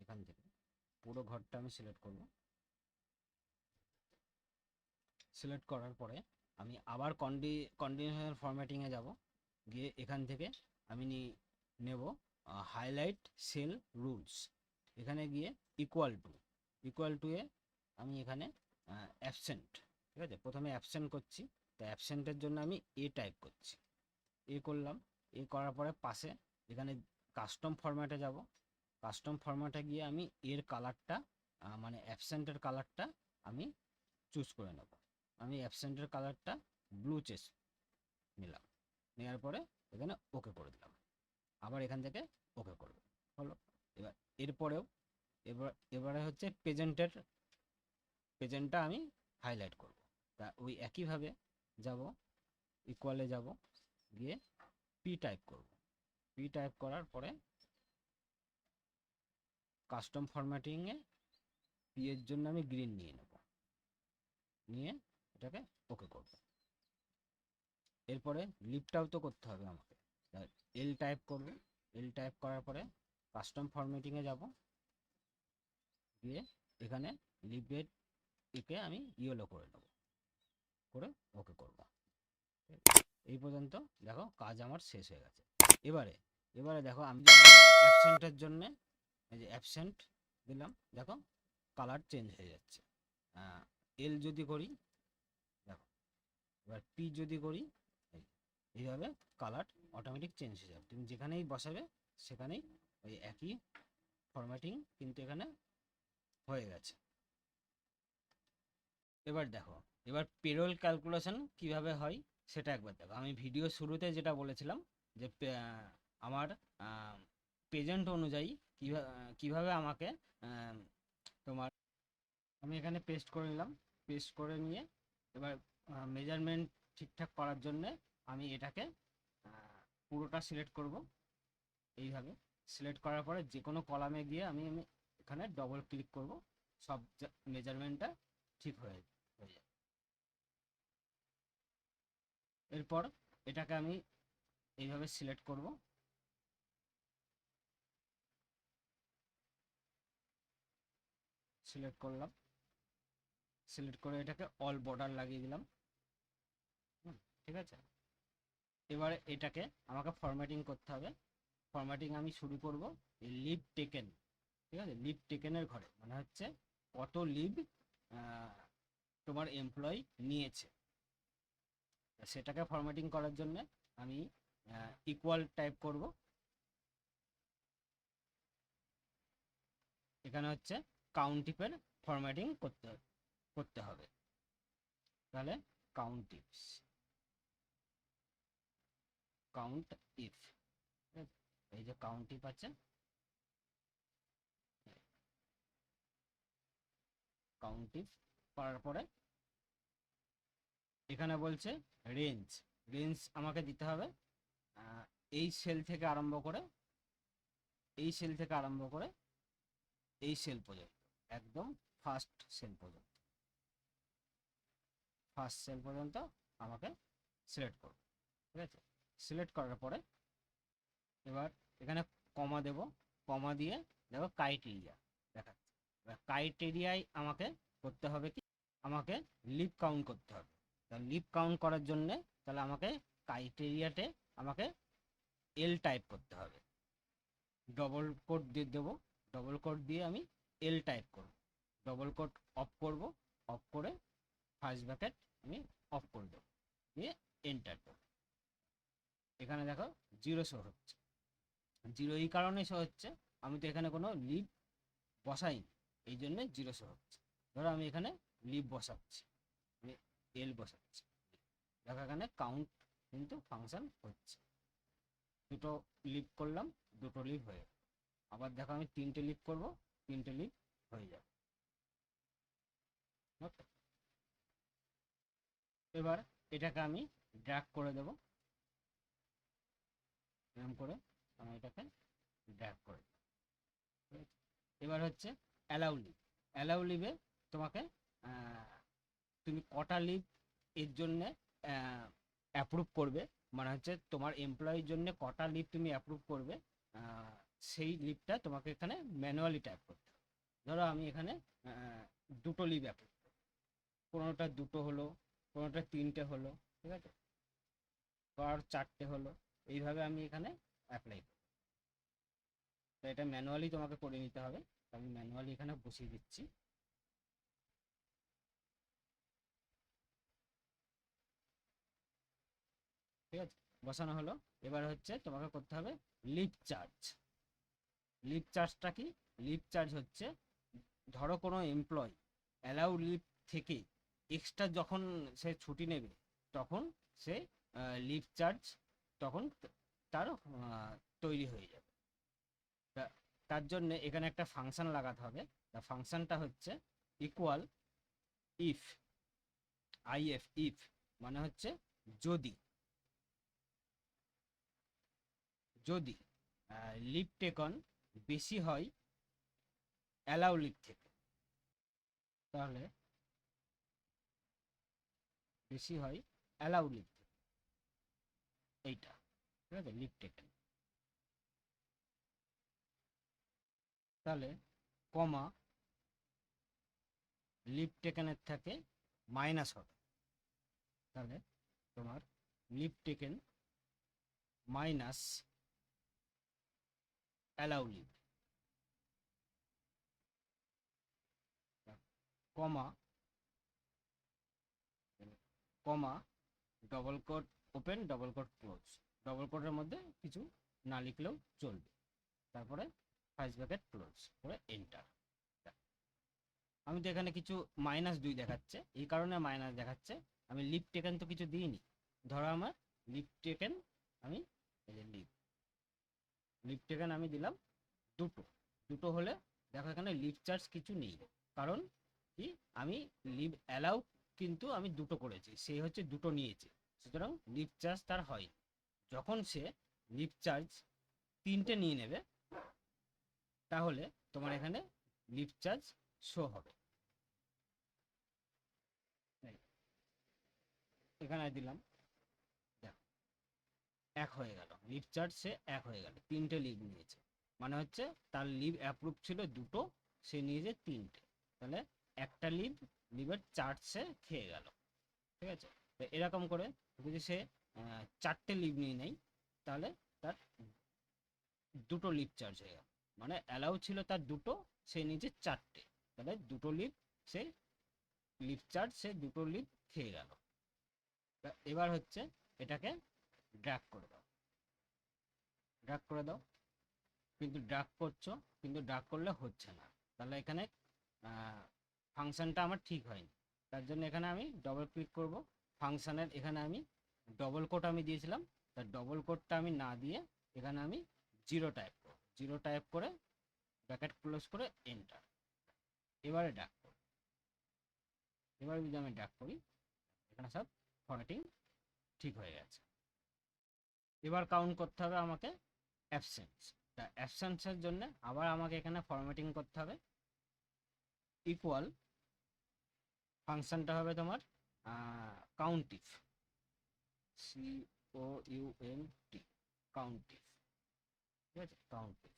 Speaker 1: এখান থেকে পুরো ঘরটা আমি সিলেক্ট করব। সিলেক্ট করার পরে আমি আবার কন্ডিশনাল ফরম্যাটিংয়ে যাব, গিয়ে এখান থেকে আমি নেব হাইলাইট সেল রুলস। এখানে গিয়ে ইকুয়াল টু এ আমি এখানে অ্যাবসেন্ট, ঠিক আছে, প্রথমে অ্যাবসেন্ট করছি। তো অ্যাবসেন্টের জন্য আমি এ টাইপ করছি, এ করলাম। এ করার পরে পাশে এখানে কাস্টম ফরম্যাটে যাব। কাস্টম ফরম্যাটে গিয়ে আমি এর কালারটা মানে অ্যাবসেন্টের কালারটা আমি চুজ করে নেব। আমি অ্যাবসেন্টের কালারটা ব্লু নিলাম, নেওয়ার পরে এখানে ওকে করে দিলাম। আবার এখান থেকে ওকে করব, হলো। এবার এরপরেও এবারে হচ্ছে প্রেজেন্টটা আমি হাইলাইট করব। তা ওই একইভাবে যাব, ইকুয়ালে যাব, গিয়ে পি টাইপ করব। পি টাইপ করার পরে কাস্টম ফরম্যাটিংয়ে পি এর জন্য আমি গ্রিন নিয়ে নেব, নিয়ে এটাকে ওকে করব। এরপরে লিভটাও তো করতে হবে আমাকে, এল টাইপ করব। এল টাইপ করার পরে কাস্টম ফরম্যাটিংয়ে যাব, গিয়ে এখানে লিভের একে আমি ইয়েলো করে নেব, করে ওকে করব। এই পর্যন্ত দেখো কাজ আমার শেষ হয়ে গেছে। এবারে দেখো আমি অ্যাবসেন্টের জন্য এই যে অ্যাবসেন্ট দিলাম, দেখো কালার চেঞ্জ হয়ে যাচ্ছে। এল যদি করি, দেখো এবার পি যদি করি, এইভাবে কালার অটোমেটিক চেঞ্জ হয়ে যাবে। তুমি যেখানেই বসাবে সেখানেই ওই একই ফরম্যাটিং কিন্তু এখানে হয়ে গেছে। এবার দেখো, এবার পেরোল ক্যালকুলেশন কিভাবে হয় সেটা একবার দেখো। আমি ভিডিও শুরুতে যেটা বলেছিলাম যে আমার প্রেজেন্ট অনুযায়ী কিভাবে আমাকে তোমার, আমি এখানে পেস্ট করে নিলাম। পেস্ট করে নিয়ে এবার মেজারমেন্ট ঠিকঠাক করার জন্যে আমি এটাকে পুরোটা সিলেক্ট করব। এইভাবে সিলেক্ট করার পরে যে কোনো কলামে গিয়ে আমি এখানে ডবল ক্লিক করব, সব মেজারমেন্টটা ঠিক হয়ে যাবে। এরপর এটাকে আমি এইভাবে সিলেক্ট করব, সিলেক্ট করলাম, সিলেক্ট করে এটাকে অল বর্ডার লাগিয়ে দিলাম। ঠিক আছে, এবারে এটাকে আমাকে ফরম্যাটিং করতে হবে। ফরম্যাটিং আমি শুরু করব লিভ টেকেন। ঠিক আছে, লিভ টেকেনের ঘরে মানে হচ্ছে কত লিভ তোমার এমপ্লয়ি নিয়েছে, সেটাকে ফরম্যাটিং করার জন্য আমি ইকুয়াল টাইপ করব। এখানে হচ্ছে কাউন্টিপের ফরম্যাটিং করতে হবে। তাহলে কাউন্ট ইফ, এই যে কাউন্ট ইফ আছে, কাউন্ট ইফ করার পরে এখানে বলছে রেঞ্জ, রেঞ্জ আমাকে দিতে হবে এই সেল থেকে আরম্ভ করে এই সেল থেকে আরম্ভ করে এই সেল পর্যন্ত, একদম ফার্স্ট সেল পর্যন্ত, ফার্স্ট সেল পর্যন্ত আমাকে সিলেক্ট করব। ঠিক আছে, সিলেক্ট করার পরে এবার এখানে কমা দেব, কমা দিয়ে দেখো ক্রাইটেরিয়া দেখাচ্ছে। এবার ক্রাইটেরিয়ায় আমাকে করতে হবে কি, আমাকে লিভ কাউন্ট করতে হবে। লিভ কাউন্ট করার জন্য তাহলে আমাকে ক্রাইটেরিয়াতে আমাকে এল টাইপ করতে হবে, ডবল কোড দিয়ে দেবো, ডবল কোড দিয়ে আমি এল টাইপ করব, ডবল কোড অফ করব, অফ করে ফার্স্ট ব্র্যাকেট আমি অফ করে দেবো, দিয়ে এন্টার দেবো। এখানে দেখো জিরো শো হচ্ছে, জিরো এই কারণে শো হচ্ছে আমি তো এখানে কোনো লিভ বসাইনি, এই জন্য জিরো শো হচ্ছে। ধরো আমি এখানে লিভ বসাচ্ছি, আমি এল বসাচ্ছি, দেখো এখানে কাউন্ট কিন্তু ফাংশন হচ্ছে, দুটো লিভ করলাম, দুটো লিভ হয়ে গেল। আবার দেখো আমি তিনটে লিভ করব, তিনটে লিভ হয়ে যাবে। এবার এটাকে আমি ড্র্যাগ করে দেব, এরকম করে আমি এটাকে ড্র্যাগ করে দেব। এবার হচ্ছে অ্যালাউ লিভ, অ্যালাউ লিভে তোমাকে তুমি কটা লিভ এর জন্যে অ্যাপ্রুভ করবে, মানে হচ্ছে তোমার এমপ্লয়ির জন্য কটা লিভ তুমি অ্যাপ্রুভ করবে, সেই লিভটা তোমাকে এখানে ম্যানুয়ালি টাইপ করতে হবে। ধরো আমি এখানে দুটো লিভ অ্যাপ্রুভ, কোনোটা দুটো হলো, কোনোটা তিনটে হলো, ঠিক আছে, আর চারটে হলো, এইভাবে আমি এখানে অ্যাপ্লাই করি। তো এটা ম্যানুয়ালি তোমাকে করে নিতে হবে, আমি ম্যানুয়ালি এখানে বসিয়ে দিচ্ছি। ঠিক আছে, বসানো হলো। এবার হচ্ছে তোমাকে করতে হবে লিভ চার্জ। লিভ চার্জটা কি, লিভ চার্জ হচ্ছে ধরো কোনো এমপ্লয় অ্যালাউ লিভ থেকে এক্সট্রা যখন সে ছুটি নেবে তখন সে লিভ চার্জ তখন তার তৈরি হয়ে যাবে। তার জন্য এখানে একটা ফাংশন লাগাতে হবে, ফাংশনটা হচ্ছে ইকুয়াল ইফ, আইএফ, ইফ মানে হচ্ছে যদি, যদি লিভ টেকন বেশি হয় অ্যালাউ লিভ থেকে, তাহলে বেশি হয় অ্যালাউ লিভ থেকে, এইটা ঠিক আছে লিভ টেকেন, তাহলে কমা লিভ টেকেনের থেকে মাইনাস হবে, তাহলে তোমার leave taken minus allow leave, comma comma double quote open, double quote close, double কোটের মধ্যে কিছু না লিখলেও চলবে, তারপরে ফার্স্ট ব্র্যাকেট ক্লোজ করে এন্টার। আমি তো এখানে কিছু -2 দেখাচ্ছে, এই কারণে মাইনাস দেখাচ্ছে, আমি লিভ টেকেন তো কিছু দিইনি। ধরো আমার লিভ টেকেন, আমি এই যে লিভ টেকেন আমি দিলাম দুটো, দুটো হলে দেখো এখানে লিভ চার্জ কিছু নেই, কারণ কি আমি লিভ অ্যালাউ কিন্তু আমি দুটো করেছি, সে হচ্ছে দুটো নিয়েছে, সুতরাং লিভ চার্জ তার হয়। যখন সে লিভ চার্জ তিনটে নিয়ে নেবে তাহলে তোমার এখানে লিভ চার্জ শো হবে। এখানে দিলাম, দেখো এক হয়ে গেল, লিভ চার্জ সে এক হয়ে গেল, তিনটে লিভ নিয়েছে, মানে হচ্ছে তার লিভ অ্যাপ্রুভ ছিল দুটো, সে নিয়েছে তিনটে, তাহলে একটা লিভের চার্জ সে খেয়ে গেল। ঠিক আছে, তো এরকম করে যদি সে চারটে লিভ নিয়ে নেয় তাহলে তার দুটো লিভ চার্জ হয়ে গেল, মানে অ্যালাউ ছিল তার দুটো, সে নিচে চারটে, তাহলে দুটো লিভ সে লিভ চার্জ সে দুটো লিভ খেয়ে গেল। এবার হচ্ছে এটাকে ড্র্যাগ করে দাও, ড্র্যাগ করে দাও, কিন্তু ড্র্যাগ করছো কিন্তু ড্র্যাগ করলে হচ্ছে না, তাহলে এখানে ফাংশনটা আমার ঠিক হয়নি, তার জন্য এখানে আমি ডবল ক্লিক করব, ফাংশনের এখানে আমি ডবল কোট আমি দিয়েছিলাম, তার ডবল কোটটা আমি না দিয়ে এখানে আমি জিরো টাইপ করব, জিরো টাইপ করে ব্র্যাকেট ক্লোজ করে এন্টার। এবারে ডাক করি, এবারে যদি আমি ডাক করি এখানে সব ফরম্যাটিং ঠিক হয়ে গেছে। এবার কাউন্ট করতে হবে আমাকে অ্যাবসেন্স। তা অ্যাবসেন্সের জন্য আবার আমাকে এখানে ফরম্যাটিং করতে হবে। ইকুয়াল ফাংশনটা হবে তোমার কাউন্টিফ, COUNT, কাউন্টিফ, ঠিক আছে, কাউন্টিফ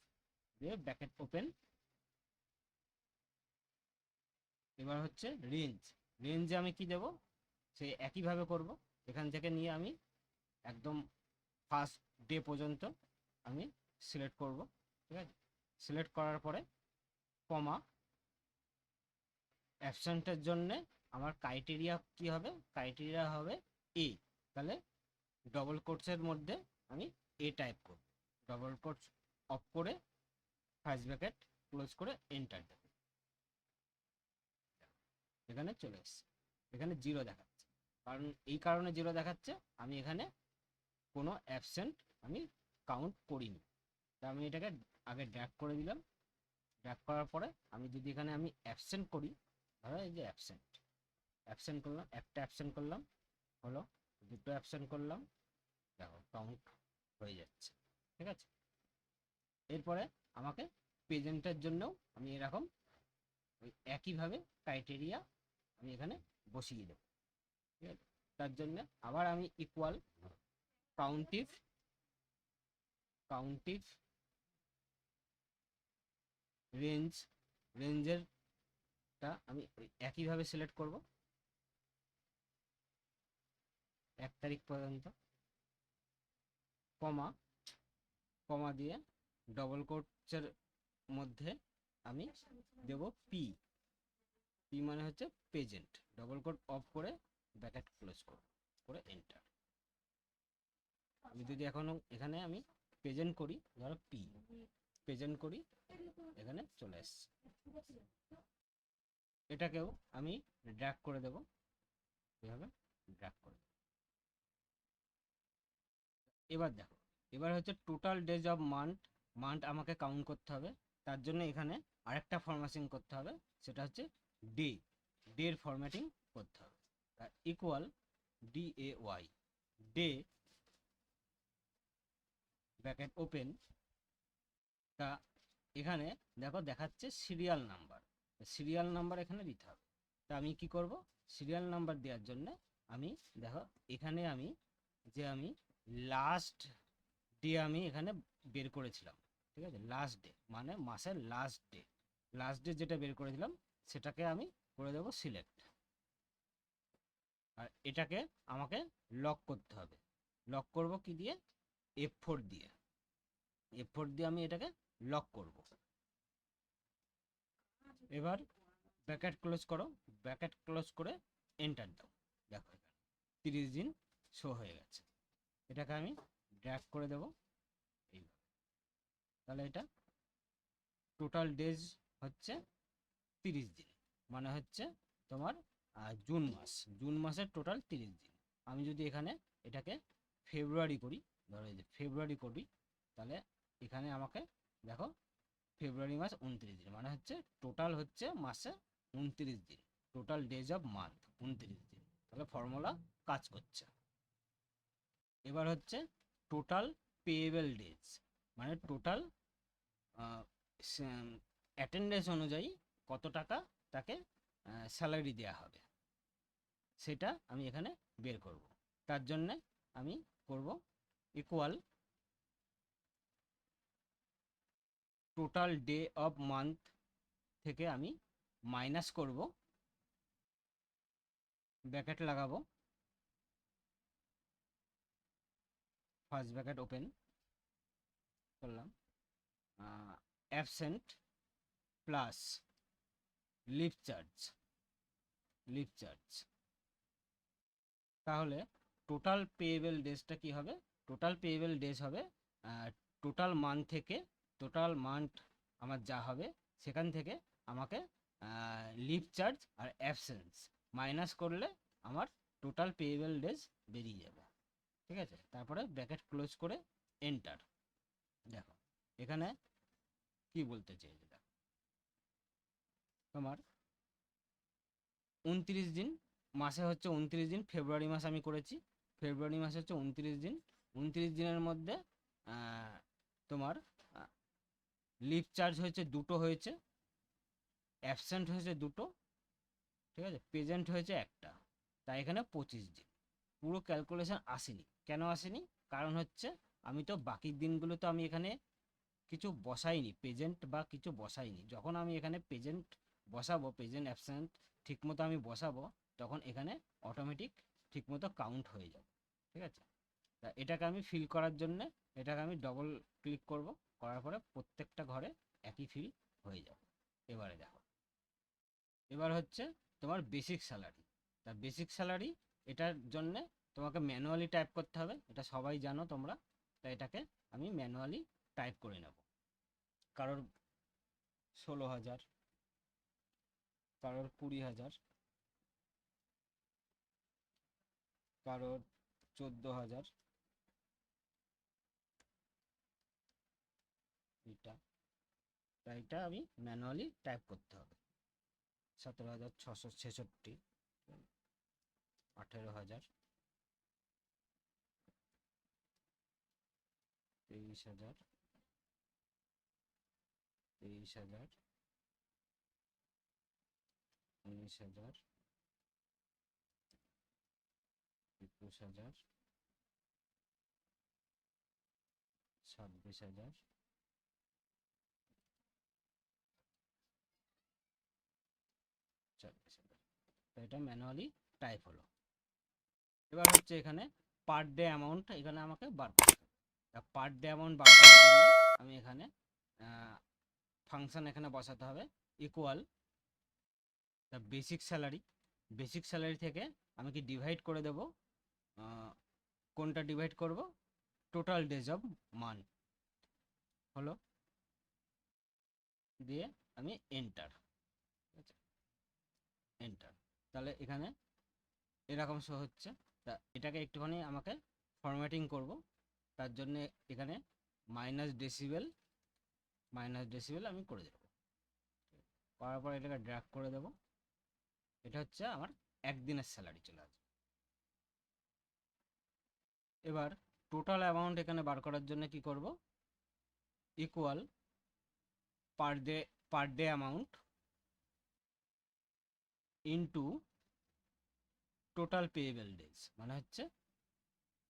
Speaker 1: দিয়ে ব্র্যাকেট ওপেন। এবার হচ্ছে রেঞ্জ। রেঞ্জে আমি কি দেব, সেই একইভাবে করব। এখান থেকে নিয়ে আমি একদম ফার্স্ট ডে পর্যন্ত আমি সিলেক্ট করব, ঠিক আছে। সিলেক্ট করার পরে কমা, অ্যাবসেন্টের জন্য আমার ক্রাইটেরিয়া কি হবে, ক্রাইটেরিয়া হবে এ। তাহলে ডবল কোটসের মধ্যে আমি এ টাইপ করব, ডবল কোটস অফ করে ফার্স্ট ব্র্যাকেট ক্লোজ করে এন্টার দেব। এখানে চলে এসছে, এখানে 0 দেখাচ্ছে। কারণ এই কারণে 0 দেখাচ্ছে, আমি এখানে কোনো অ্যাবসেন্ট আমি কাউন্ট করিনি। তা আমি এটাকে আগে ড্র্যাগ করে দিলাম। ড্র্যাগ করার পরে আমি যদি এখানে আমি অ্যাবসেন্ট করি, ধরো এই যে অ্যাবসেন্ট করলাম, একটা অ্যাবসেন্ট করলাম হলো, দুটো অ্যাবসেন্ট করলাম, দেখো কাউন্ট হয়ে যাচ্ছে, ঠিক আছে। এরপরে আমাকে প্রেজেন্টের জন্যও আমি এরকম ওই একইভাবে ক্রাইটেরিয়া আমি এখানে বসিয়ে দেব, ঠিক আছে। তার জন্য আবার আমি ইকুয়াল কাউন্টিফ রেঞ্জ, রেঞ্জেরটা আমি একইভাবে সিলেক্ট করব 1 তারিখ পর্যন্ত, কমা, কমা দিয়ে ডবল কোটসের মধ্যে আমি দেব পি, পি মানে হচ্ছে প্রেজেন্ট, ডবল কোট অফ করে ব্র্যাকেট ক্লোজ করে এন্টার। আমি যদি এখনো এখানে আমি প্রেজেন্ট করি, ধরো পি প্রেজেন্ট করি, এখানে চলে এসছে। এটাকেও আমি ড্র্যাগ করে দেব, এভাবে ড্র্যাগ করে দেব। এবার দেখো, এবার হচ্ছে টোটাল ডেজ অফ মান্থ আমাকে কাউন্ট করতে হবে। তার জন্য এখানে আরেকটা ফরম্যাটিং করতে হবে, সেটা হচ্ছে ডের ফরম্যাটিং করতে হবে। Equal DAY, day bracket open. তা এখানে দেখো দেখাচ্ছে সিরিয়াল নাম্বার এখানে দিতে হবে। তা আমি কি করব, সিরিয়াল নাম্বার দেওয়ার জন্য আমি দেখো এখানে আমি লাস্ট ডে আমি এখানে বের করেছিলাম, ঠিক আছে। লাস্ট ডে মানে মাসের লাস্ট ডে যেটা বের করেছিলাম সেটাকে আমি করে দেবো সিলেক্ট। আর এটাকে আমাকে লক করতে হবে। লক করব কি দিয়ে, F4 দিয়ে। F4 দিয়ে আমি এটাকে লক করব। এবার ব্র্যাকেট ক্লোজ করো, ব্র্যাকেট ক্লোজ করে এন্টার দাও। দেখো এখানে 30 দিন শো হয়ে গেছে। এটাকে আমি ড্র্যাগ করে দেব এইভাবে। তাহলে এটা টোটাল ডেজ হচ্ছে 30 দিন, মানে হচ্ছে তোমার জুন মাসের টোটাল 30 দিন। আমি যদি এখানে এটাকে ফেব্রুয়ারি করি, ধরো এই যে ফেব্রুয়ারি করি, তাহলে এখানে আমাকে দেখো ফেব্রুয়ারি মাস 29 দিন, মানে হচ্ছে টোটাল হচ্ছে মাসে 29 দিন, টোটাল ডেজ অফ মান্থ 29 দিন। তাহলে ফর্মুলা কাজ করছে। এবার হচ্ছে টোটাল পেয়েবল ডেজ, মানে টোটাল অ্যাটেন্ডেন্স অনুযায়ী কত টাকা তাকে স্যালারি দেওয়া হবে, সেটা আমি এখানে বের করব। তার জন্য আমি করব equal total day of month থেকে আমি মাইনাস করব, ব্র্যাকেট লাগাবো, ফার্স্ট ব্র্যাকেট ওপেন করলাম, অ্যাবসেন্ট প্লাস লিভ চার্জ। তাহলে টোটাল পেয়েবল ডেজটা কি হবে, টোটাল পেয়েবল ডেজ হবে টোটাল মান্থ থেকে, টোটাল মান্থ আমার যা হবে সেখান থেকে আমাকে লিভ চার্জ আর অ্যাবসেন্স মাইনাস করলে আমার টোটাল পেয়েবল ডেজ বেরিয়ে যাবে, ঠিক আছে। তারপরে ব্র্যাকেট ক্লোজ করে এন্টার। দেখো এখানে কি বলতে চেয়েছে, দেখো তোমার 29 দিন মাসে হচ্ছে 29 দিন, ফেব্রুয়ারি মাস আমি করেছি, ফেব্রুয়ারি মাসে হচ্ছে 29 দিন, 29 দিনের মধ্যে তোমার লিভ চার্জ হয়েছে দুটো, হয়েছে অ্যাবসেন্ট হয়েছে দুটো, ঠিক আছে, প্রেজেন্ট হয়েছে একটা, তাই এখানে 25 দিন। পুরো ক্যালকুলেশন আসেনি, কেন আসেনি? কারণ হচ্ছে আমি তো বাকি দিনগুলো তো আমি এখানে কিছু বসাইনি, প্রেজেন্ট বা কিছু বসাইনি। যখন আমি এখানে প্রেজেন্ট বসাবো, প্রেজেন্ট অ্যাবসেন্ট ঠিকমতো আমি বসাবো, তখন এখানে অটোমেটিক ঠিকমতো কাউন্ট হয়ে যাবে, ঠিক আছে। তা এটাকে আমি ফিল করার জন্য এটাকে আমি ডবল ক্লিক করব, করার পরে প্রত্যেকটা ঘরে একই ফিল হয়ে যাবে। এবারে দেখো, এবার হচ্ছে তোমার বেসিক স্যালারি। তা বেসিক স্যালারি এটার জন্যে তোমাকে ম্যানুয়ালি টাইপ করতে হবে, এটা সবাই জানো তোমরা। তাই এটাকে আমি ম্যানুয়ালি টাইপ করে নেব। কারোর 16,000, কারোর 20,000, কারোর 14,000, এটা, তাই এটা আমি ম্যানুয়ালি টাইপ করতে হবে। 17,666, 18,000, 23,000, 23,000, 19,000, 21,000, 26,000, 24,000। তো এটা ম্যানুয়ালি টাইপ হলো। এবার হচ্ছে এখানে পার ডে অ্যামাউন্ট এখানে আমাকে বার করতে হবে। পার ডে অ্যামাউন্ট বার করার জন্য আমি এখানে ফাংশন এখানে বসাতে হবে, equal the basic salary. Basic salary থেকে আমি কি ডিভাইড করে দেব, কোনটা ডিভাইড করব, টোটাল ডেজ অফ মান্থ হলো, দিয়ে আমি এন্টার, এন্টার। তাহলে এখানে এরকম শো হচ্ছে। তা এটাকে একটুখানি আমাকে ফরম্যাটিং করব, তার জন্য এখানে -ডেসিবেল আমি করে দেবো। করার পর এটাকে ড্র্যাগ করে দেব, এটা হচ্ছে আমার একদিনের স্যালারি চলে আসবে। এবার টোটাল অ্যামাউন্ট এখানে বার করার জন্য কি করব, equal per day amount into total payable days, মানে হচ্ছে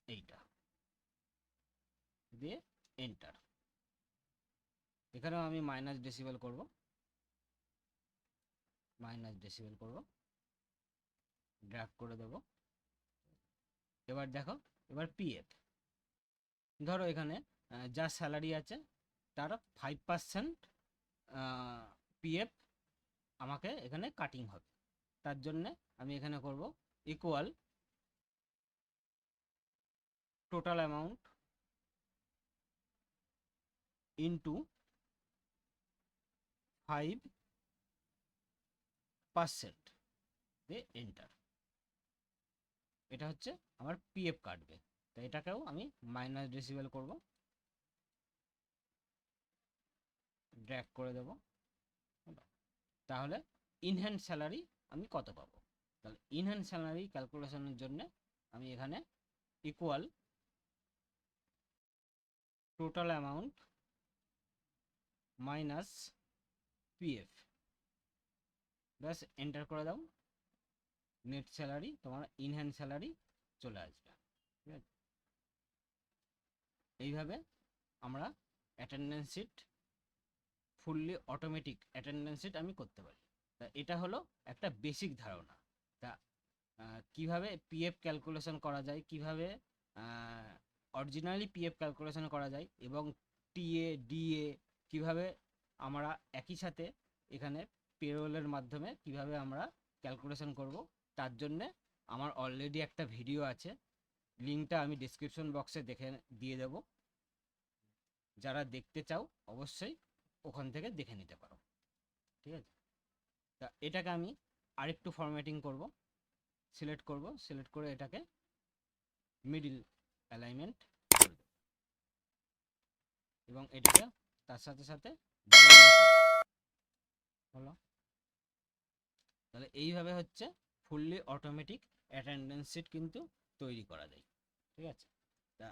Speaker 1: এইটা, দিয়ে এন্টার। এখানেও আমি -ডেসিবেল করব, ড্র্যাগ করে দেব। এবার দেখো, এবার পিএফ, ধরো এখানে যা স্যালারি আছে তার 5% পিএফ আমাকে এখানে কাটিং হবে। তার জন্যে আমি এখানে করব ইকুয়াল টোটাল অ্যামাউন্ট ইন্টু 5% দিয়ে এন্টার। এটা হচ্ছে আমার পিএফ কাটবে, তো এটাকেও আমি -ডেসিবেল করব, ড্র্যাগ করে দেব। তাহলে ইনহ্যান্ড স্যালারি আমি কত পাবো? তাহলে ইনহ্যান্ড স্যালারি ক্যালকুলেশনের জন্য আমি এখানে equal total amount minus PF, ব্যাস এন্টার করে দাও। নেট স্যালারি তোমার ইনহ্যান্ড স্যালারি চলে আসবে, ঠিক আছে। এইভাবে আমরা attendance sheet, fully automatic attendance sheet আমি করতে পারি। তা এটা হলো একটা বেসিক ধারণা। তা কিভাবে পিএফ ক্যালকুলেশন করা যায়, কিভাবে অরিজিনালি পিএফ ক্যালকুলেশন করা যায়, এবং টিএ ডিএ কিভাবে আমরা একই সাথে এখানে পেরোলের মাধ্যমে কিভাবে আমরা ক্যালকুলেশন করব, তার জন্যে আমার অলরেডি একটা ভিডিও আছে, লিঙ্কটা আমি ডিসক্রিপশন বক্সে দিয়ে দেব। যারা দেখতে চাও অবশ্যই ওখান থেকে দেখে নিতে পারো, ঠিক আছে। তা এটাকে আমি আরেকটু ফরম্যাটিং করব, সিলেক্ট করে এটাকে মিডিল অ্যালাইনমেন্ট করে দেব, এবং এটাকে তার সাথে সাথে হলো। তাহলে এইভাবে হচ্ছে ফুললি অটোমেটিক অ্যাটেন্ডেন্স শিট কিন্তু তৈরি করা যায়। ঠিক আছে, তা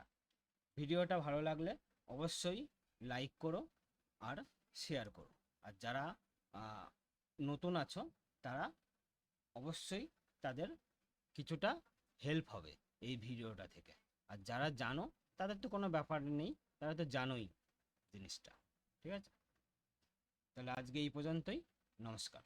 Speaker 1: ভিডিওটা ভালো লাগলে অবশ্যই লাইক করো আর শেয়ার করো। আর যারা নতুন আছো তারা অবশ্যই তাদের কিছুটা হেল্প হবে এই ভিডিওটা থেকে। আর যারা জানো তাদের তো কোনো ব্যাপার নেই, তারা তো জানোই জিনিসটা। ঠিক আছে, তাহলে আজকে এই পর্যন্তই। নমস্কার।